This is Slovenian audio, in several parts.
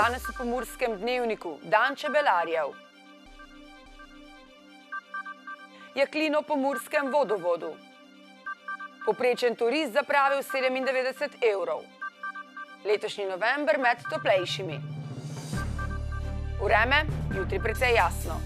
Danes v Pomurskem dnevniku dan čebelarjev. Jaklino v Pomurskem vodovodu. Povprečen turist zapravil 97 evrov. Letošnji november med toplejšimi. Vreme jutri precej jasno.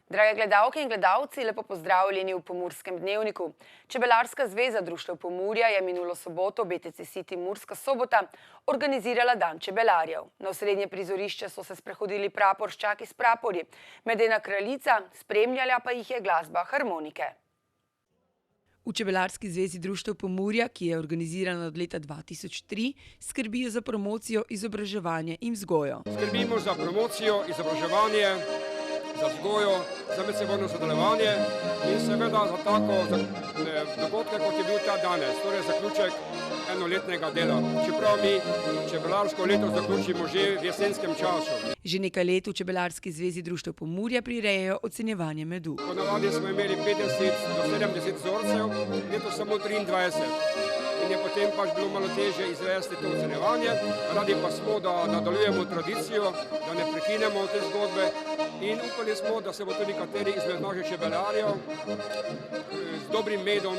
Drage gledalke in gledalci, lepo pozdravljeni v Pomurskem dnevniku. Čebelarska zveza društev Pomurja je minulo soboto v BTC City Murska Sobota organizirala dan čebelarjev. Na osrednje prizorišče so se sprehodili praporščaki s praporji, medena kraljica, spremljala pa jih je glasba harmonike. V Čebelarski zvezi društev Pomurja, ki je organizirana od leta 2003, skrbijo za promocijo, izobraževanje in vzgojo. Skrbimo za promocijo, izobraževanje, za vzgojo, za medsebojno sodelovanje in seveda za tako dogodke, kot je bil ta danes, torej zaključek enoletnega dela. Čeprav mi čebelarsko leto zaključimo že v jesenskem času. Že nekaj let v Čebelarski zvezi društev Pomurja prirejajo ocenjevanje medu. Ponavadi smo imeli 50 do 70 vzorcev, letos samo 23. In je potem pač bilo malo težje izvesti to ocenjevanje. Radi pa smo, da nadaljujemo tradicijo, da ne prekinemo te zgodbe in upali smo, da se bo tudi kateri izmed naših čebelarjev z dobrim medom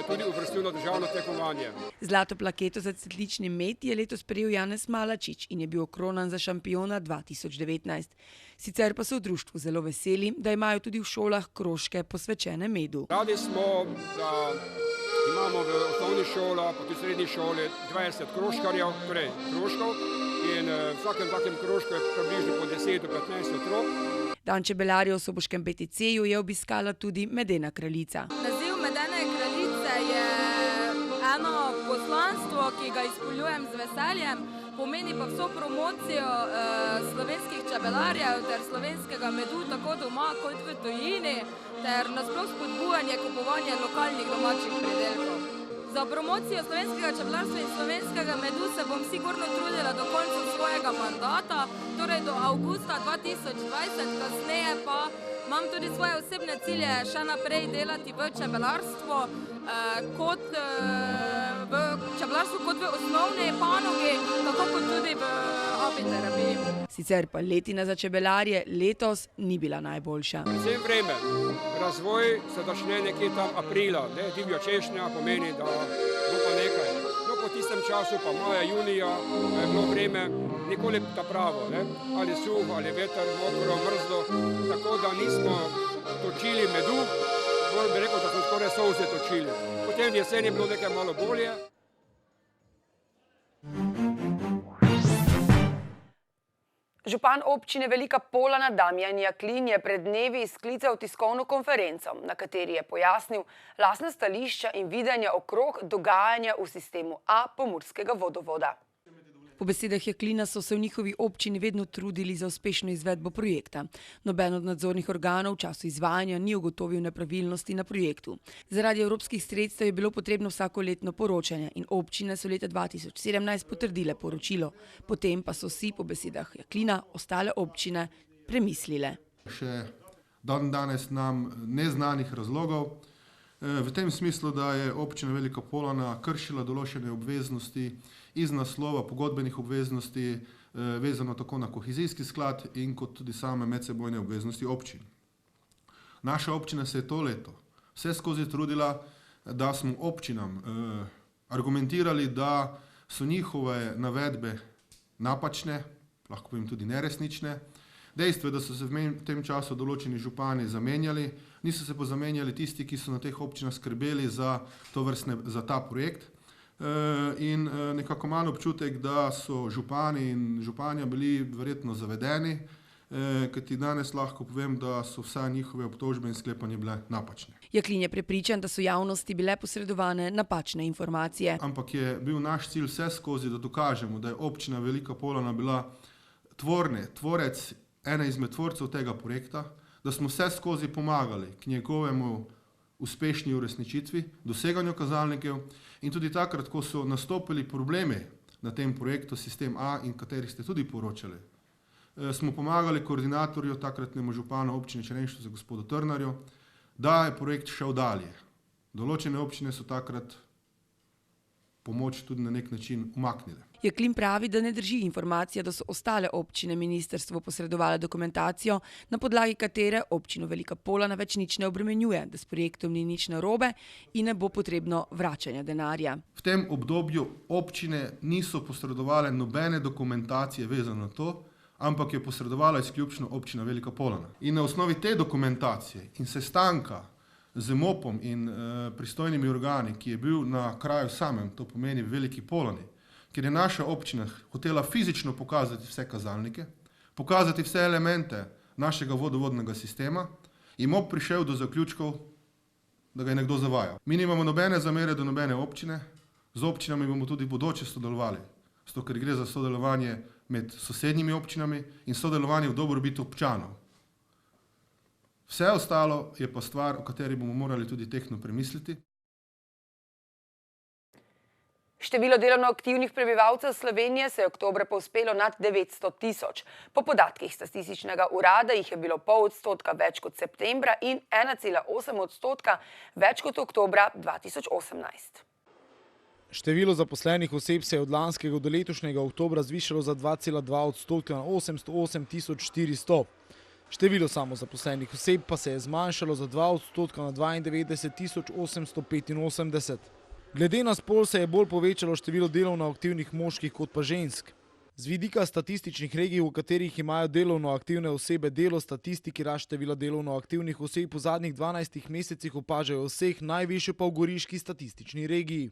tudi uvrstil na državno tekmovanje. Zlato plaketo za cvetlični med je letos prejel Janez Malačič in je bil okronan za šampiona 2019. Sicer pa so v društvu zelo veseli, da imajo tudi v šolah krožke posvečene medu. Radi smo, da imamo v osnovni šoli, pa tudi v srednji šoli 20 krožkarjev, torej krožkov, in v vsakem takem krožku je približno po 10 do 15 otrok. Dan čebelarjev v soboškem BTC-ju je obiskala tudi medena kraljica. Naziv medene kraljice je eno poslanstvo, ki ga izpolnjujem z veseljem, pomeni pa vso promocijo slovenskih čebelarjev ter slovenskega medu tako doma kot v tujini ter nasploh spodbujanje kupovanja lokalnih domačih pridelkov. Za promocijo slovenskega čebelarstva in slovenskega medu se bom sigurno trudila do konca svojega mandata, torej do avgusta 2020, kasneje pa imam tudi svoje osebne cilje še naprej delati v čebelarstvu, kot v osnovni panogi, tako kot tudi v apiterapiji. Sicer pa letina za čebelarje letos ni bila najboljša. Predvsem vreme. Razvoj se začne nekje tam aprila, divja češnja pomeni, da bo pa nekaj. No, po tistem času pa maja, junija je bilo vreme nikoli ta pravo, ali suho, ali veter, mokro, mrzlo, tako da nismo točili medu, bolj bi rekel, da smo skoraj solze točili. Potem v jeseni je bilo nekaj malo bolje. Župan občine Velika Polana Damjan Jaklin je pred dnevi sklical tiskovno konferenco, na kateri je pojasnil lastna stališča in videnja okrog dogajanja v sistemu A Pomurskega vodovoda. Po besedah Jaklina so se v njihovi občini vedno trudili za uspešno izvedbo projekta. Noben od nadzornih organov v času izvajanja ni ugotovil nepravilnosti na projektu. Zaradi evropskih sredstev je bilo potrebno vsakoletno poročanje in občine so leta 2017 potrdile poročilo. Potem pa so si, po besedah Jaklina, ostale občine premislile. Še danes nam neznanih razlogov. V tem smislu, da je občina Velika Polana kršila določene obveznosti iz naslova pogodbenih obveznosti, vezano tako na kohezijski sklad in kot tudi same medsebojne obveznosti občin. Naša občina se je to leto vse skozi trudila, da smo občinam argumentirali, da so njihove navedbe napačne, lahko povem tudi neresnične. Dejstvo je, da so se v tem času določeni župani zamenjali, niso se pa zamenjali tisti, ki so na teh občinah skrbeli za ta projekt. In nekako imam občutek, da so župani in županja bili verjetno zavedeni, kajti danes lahko povem, da so vse njihove obtožbe in sklepanje bile napačne. Jaklin je prepričan, da so javnosti bile posredovane napačne informacije. Ampak je bil naš cilj vse skozi, da dokažemo, da je občina Velika Polana bila tvorec, ena izmed tvorcev tega projekta, da smo vse skozi pomagali k njegovemu uspešni uresničitvi, doseganju kazalnikov in tudi takrat, ko so nastopili problemi na tem projektu Sistem A in katerih ste tudi poročali, smo pomagali koordinatorju, takratnemu županu občine Črenšovca, gospodu Trnarju, da je projekt šel dalje. Določene občine so takrat pomoč tudi na nek način umaknile. Jaklin pravi, da ne drži informacija, da so ostale občine ministrstvu posredovale dokumentacijo, na podlagi katere občino Velika Polana več nič ne obremenjuje, da s projektom ni nič narobe in ne bo potrebno vračanja denarja. V tem obdobju občine niso posredovale nobene dokumentacije vezano na to, ampak je posredovala izključno občina Velika Polana. In na osnovi te dokumentacije in sestanka z MOP-om in pristojnimi organi, ki je bil na kraju samem, to pomeni v Veliki Polani, ker je naša občina hotela fizično pokazati vse kazalnike, pokazati vse elemente našega vodovodnega sistema, je MOP prišel do zaključkov, da ga je nekdo zavajal. Mi nimamo nobene zamere do nobene občine, z občinami bomo tudi bodoče sodelovali, zato ker gre za sodelovanje med sosednjimi občinami in sodelovanje v dobrobit občanov. Vse ostalo je pa stvar, o kateri bomo morali tudi tehtno premisliti. Število delovno aktivnih prebivalcev Slovenije se je oktobra povzpelo nad 900 tisoč. Po podatkih statističnega urada jih je bilo 0,5% več kot septembra in 1,8% več kot oktobra 2018. Število zaposlenih oseb se je od lanskega do letošnjega oktobra zvišalo za 2,2% na 808.400. Število samozaposlenih oseb pa se je zmanjšalo za 2% na 92.885. Glede na spol se je bolj povečalo število delovno aktivnih moških kot pa žensk. Z vidika statističnih regij, v katerih imajo delovno aktivne osebe delo, statistiki rast števila delovno aktivnih oseb v zadnjih 12 mesecih opažajo vseh, najvišje pa v goriški statistični regiji.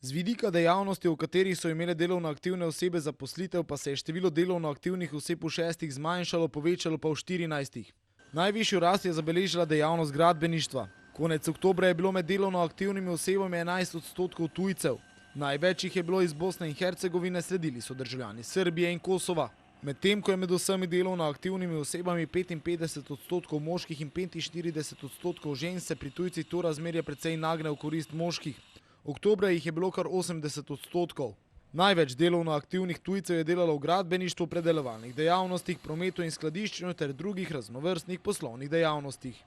Z vidika dejavnosti, v katerih so imele delovno aktivne osebe zaposlitev, pa se je število delovno aktivnih oseb v 6 zmanjšalo, povečalo pa v 14. Najvišjo rast je zabeležila dejavnost gradbeništva. Konec oktobra je bilo med delovno aktivnimi osebami 11% tujcev. Največ jih je bilo iz Bosne in Hercegovine, sledili so državljani Srbije in Kosova. Medtem ko je med vsemi delovno aktivnimi osebami 55% moških in 45% žensk, se pri tujcih to razmerje precej nagne v korist moških. Oktobra jih je bilo kar 80%. Največ delovno aktivnih tujcev je delalo v gradbeništvu, predelovalnih dejavnostih, prometu in skladiščenju ter drugih raznovrstnih poslovnih dejavnostih.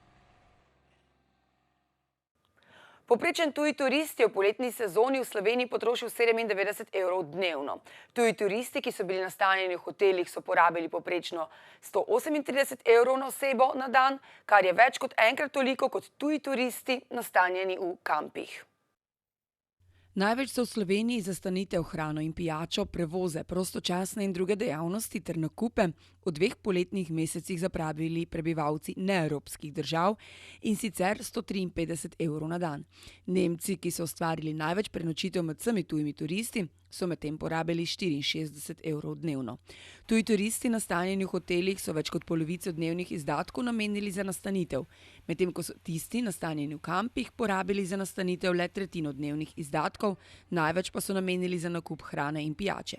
Povprečen tuji turist je v poletni sezoni v Sloveniji potrošil 97 evrov dnevno. Tuji turisti, ki so bili nastanjeni v hotelih, so porabili povprečno 138 evrov na osebo na dan, kar je več kot enkrat toliko kot tuji turisti nastanjeni v kampih. Največ so v Sloveniji za stanitev, hrano in pijačo, prevoze, prostočasne in druge dejavnosti ter nakupe v 2 poletnih mesecih zapravili prebivalci neevropskih držav, in sicer 153 evrov na dan. Nemci, ki so ustvarili največ prenočitev med vsemi tujimi turisti, so medtem porabili 64 evrov dnevno. Tuji turisti nastanjeni v hotelih so več kot polovico dnevnih izdatkov namenili za nastanitev, medtem ko so tisti nastanjeni v kampih porabili za nastanitev le tretjino dnevnih izdatkov, največ pa so namenili za nakup hrane in pijače.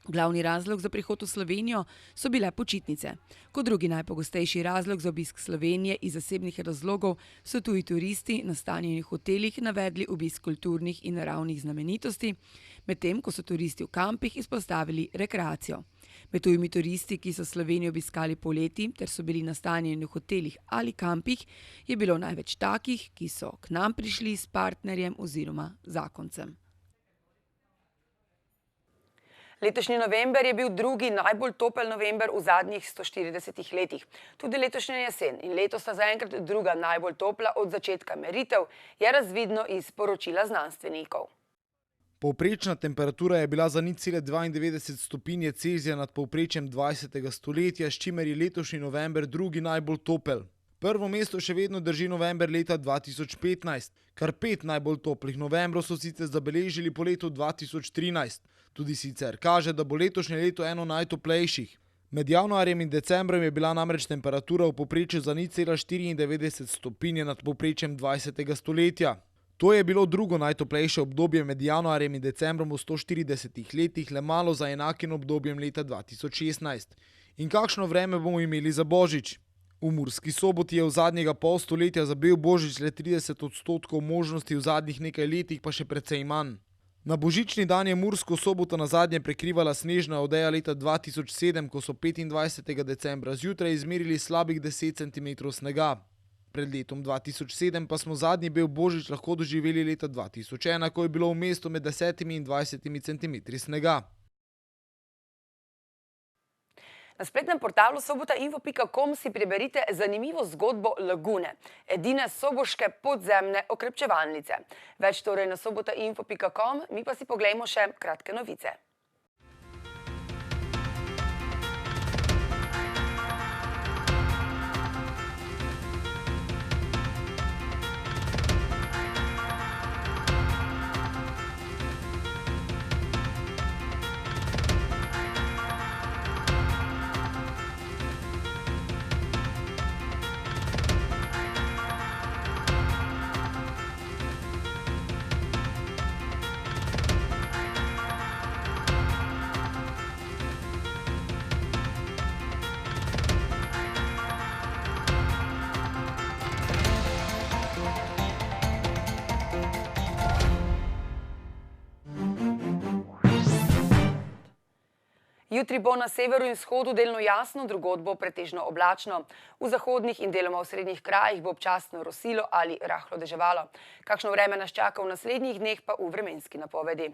Glavni razlog za prihod v Slovenijo so bile počitnice. Kot drugi najpogostejši razlog za obisk Slovenije iz zasebnih razlogov so tuji turisti nastanjeni v hotelih navedli obisk kulturnih in naravnih znamenitosti, medtem ko so turisti v kampih izpostavili rekreacijo. Med tujimi turisti, ki so Slovenijo obiskali poleti ter so bili nastanjeni v hotelih ali kampih, je bilo največ takih, ki so k nam prišli s partnerjem oziroma zakoncem. Letošnji november je bil drugi najbolj topel november v zadnjih 140 letih. Tudi letošnja jesen in letos sta zaenkrat druga najbolj topla od začetka meritev, je razvidno iz poročila znanstvenikov. Povprečna temperatura je bila za 0,92 stopinje Celzija nad povprečjem 20. stoletja, s čimer je letošnji november drugi najbolj topel. Prvo mesto še vedno drži november leta 2015. Kar 5 najbolj toplih novembrov so sicer zabeležili po letu 2013. Tudi sicer kaže, da bo letošnje leto eno najtoplejših. Med januarjem in decembrom je bila namreč temperatura v povprečju za 0,94 stopinje nad povprečjem 20. stoletja. To je bilo drugo najtoplejše obdobje med januarjem in decembrom v 140 letih, le malo za enakim obdobjem leta 2016. In kakšno vreme bomo imeli za Božič? V Murski Soboti je v zadnjega pol stoletja za bel Božič le 30% možnosti, v zadnjih nekaj letih pa še precej manj. Na božični dan je Mursko Soboto nazadnje prekrivala snežna odeja leta 2007, ko so 25. decembra zjutraj izmerili slabih 10 cm snega. Pred letom 2007 pa smo zadnji bel božič lahko doživeli leta 2001, ko je bilo v mestu med 10 in 20 centimetri snega. Na spletnem portalu sobotainfo.com si preberite zanimivo zgodbo Lagune, edine soboške podzemne okrepčevalnice. Več torej na sobotainfo.com, mi pa si poglejmo še kratke novice. Jutri bo na severu in vzhodu delno jasno, drugod bo pretežno oblačno. V zahodnih in deloma v srednjih krajih bo občasno rosilo ali rahlo deževalo. Kakšno vreme nas čaka v naslednjih dneh pa v vremenski napovedi.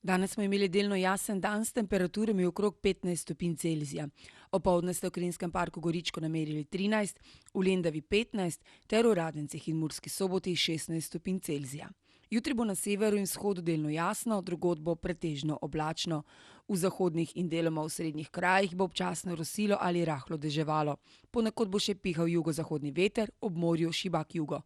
Danes smo imeli delno jasen dan s temperaturami okrog 15 stopinj Celzija. Opoldne ste v Krinskem parku Goričko namerili 13, v Lendavi 15 ter v Radencih in Murski Soboti 16 stopinj Celzija. Jutri bo na severu in vzhodu delno jasno, drugod bo pretežno oblačno. V zahodnih in deloma v srednjih krajih bo občasno rosilo ali rahlo deževalo. Ponekod bo še pihal jugozahodni veter, ob morju šibak jugo.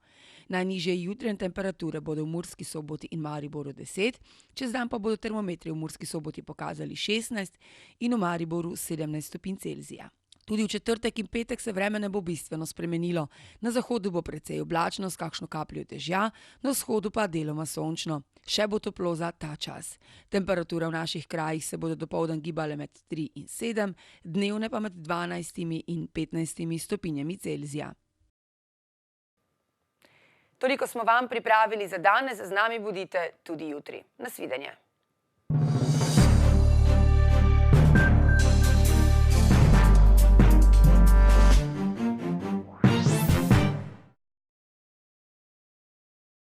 Najnižje jutranje temperature bodo v Murski Soboti in Mariboru 10, čez dan pa bodo termometri v Murski Soboti pokazali 16 in v Mariboru 17 stopinj Celzija. Tudi v četrtek in petek se vreme ne bo bistveno spremenilo. Na zahodu bo precej oblačno s kakšno kapljo dežja, na vzhodu pa deloma sončno. Še bo toplo za ta čas. Temperature v naših krajih se bodo dopoldan gibale med 3 in 7, dnevne pa med 12 in 15 stopinjami Celzija. Toliko smo vam pripravili za danes, z nami bodite tudi jutri. Nasvidenje.